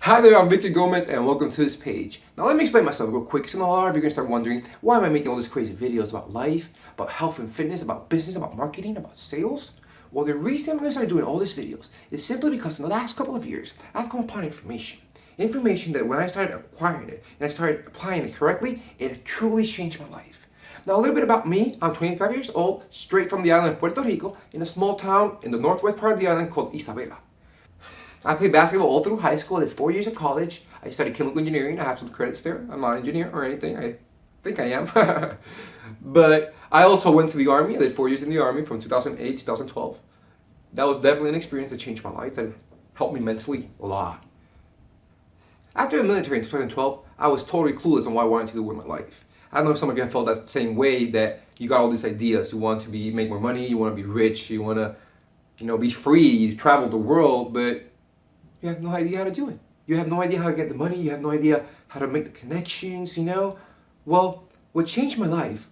Hi there, I'm Victor Gomez and welcome to this page. Now let me explain myself real quick. So a lot of you are going to start wondering, why am I making all these crazy videos about life, about health and fitness, about business, about marketing, about sales? Well, the reason I started doing all these videos is simply because in the last couple of years, I've come upon information. Information that when I started acquiring it and I started applying it correctly, it truly changed my life. Now a little bit about me. I'm 25 years old, straight from the island of Puerto Rico, in a small town in the northwest part of the island called Isabela. I played basketball all through high school. I did 4 years of college. I studied chemical engineering. I have some credits there. I'm not an engineer or anything. I think I am. But I also went to the Army. I did 4 years in the Army from 2008 to 2012. That was definitely an experience that changed my life, that helped me mentally a lot. After the military in 2012, I was totally clueless on what I wanted to do with my life. I don't know if some of you have felt that same way, that you got all these ideas. You want to make more money, you want to be rich, you want to, be free, travel the world, but you have no idea how to do it. You have no idea how to get the money. You have no idea how to make the connections, Well, what changed my life,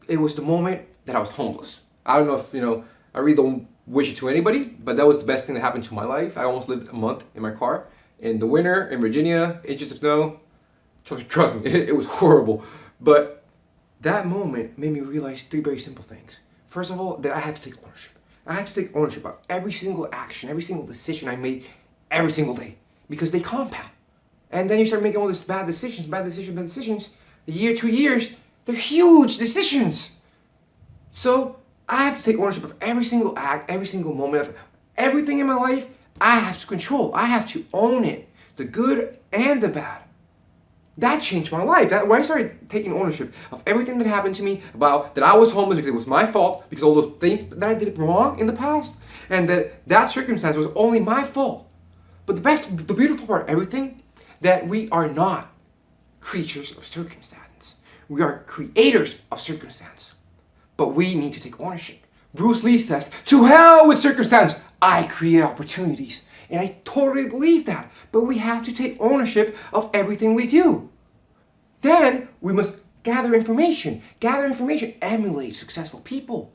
it was the moment that I was homeless. I don't know if, I really don't wish it to anybody, but that was the best thing that happened to my life. I almost lived a month in my car in the winter in Virginia, inches of snow. Trust me, it was horrible. But that moment made me realize three very simple things. First of all, that I had to take ownership. I had to take ownership of every single action, every single decision I made every single day, because they compound. And then you start making all these bad decisions. A year, 2 years, they're huge decisions. So I have to take ownership of every single act, every single moment of everything in my life. I have to control. I have to own it, the good and the bad. That changed my life. When I started taking ownership of everything that happened to me, about that I was homeless because it was my fault, because all those things that I did wrong in the past, and that circumstance was only my fault. But the beautiful part of everything, that we are not creatures of circumstance. We are creators of circumstance. But we need to take ownership. Bruce Lee says, "To hell with circumstance, I create opportunities." And I totally believe that. But we have to take ownership of everything we do. Then we must gather information. Emulate successful people.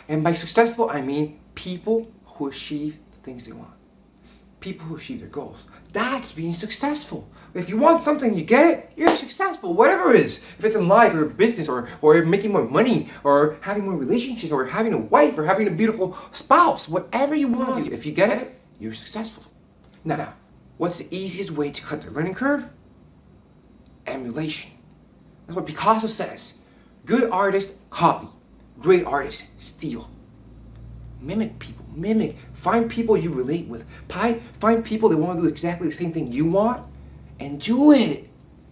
And by successful, I mean people who achieve the things they want. People who achieve their goals. That's being successful. If you want something, you get it, you're successful, whatever it is. If it's in life or business or making more money or having more relationships or having a wife or having a beautiful spouse, whatever you want to do, if you get it, you're successful. Now, what's the easiest way to cut the learning curve? Emulation. That's what Picasso says. Good artists copy, great artists steal. Mimic people. Find people you relate with. Find people that want to do exactly the same thing you want and do it.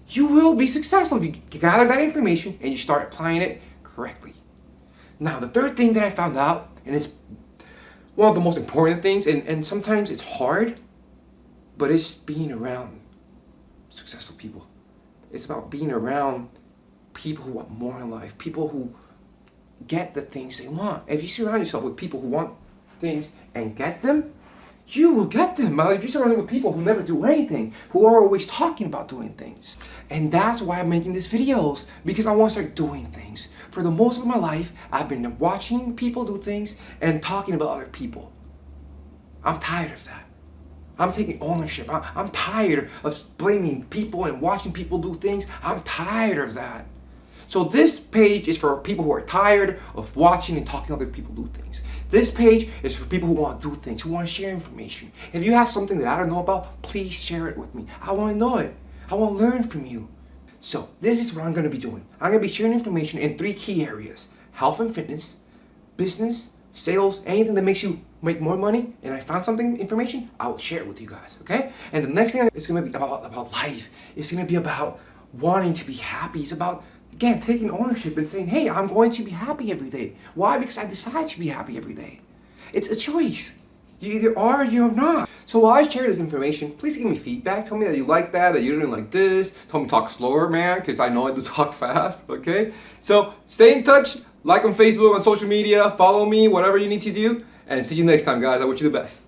You will be successful if you gather that information and you start applying it correctly. Now, the third thing that I found out, and it's one of the most important things, and sometimes it's hard, but it's being around successful people. It's about being around people who want more in life, people who get the things they want. If you surround yourself with people who want things and get them, you will get them. If you surround yourself with people who never do anything, who are always talking about doing things. And that's why I'm making these videos, because I want to start doing things. For the most of my life, I've been watching people do things and talking about other people. I'm tired of that. I'm taking ownership. I'm tired of blaming people and watching people do things. I'm tired of that. So this page is for people who are tired of watching and talking other people do things. This page is for people who want to do things, who want to share information. If you have something that I don't know about, please share it with me. I want to know it. I want to learn from you. So this is what I'm going to be doing. I'm going to be sharing information in 3 key areas: health and fitness, business, sales, anything that makes you make more money. And I found something, information, I will share it with you guys, okay? And the next thing is going to be about life. It's going to be about wanting to be happy. It's about, again, taking ownership and saying, hey, I'm going to be happy every day. Why? Because I decide to be happy every day. It's a choice. You either are or you're not. So while I share this information, please give me feedback. Tell me that you like that you didn't like this. Tell me to talk slower, man, because I know I do talk fast, okay? So stay in touch. Like on Facebook, on social media. Follow me, whatever you need to do. And see you next time, guys. I wish you the best.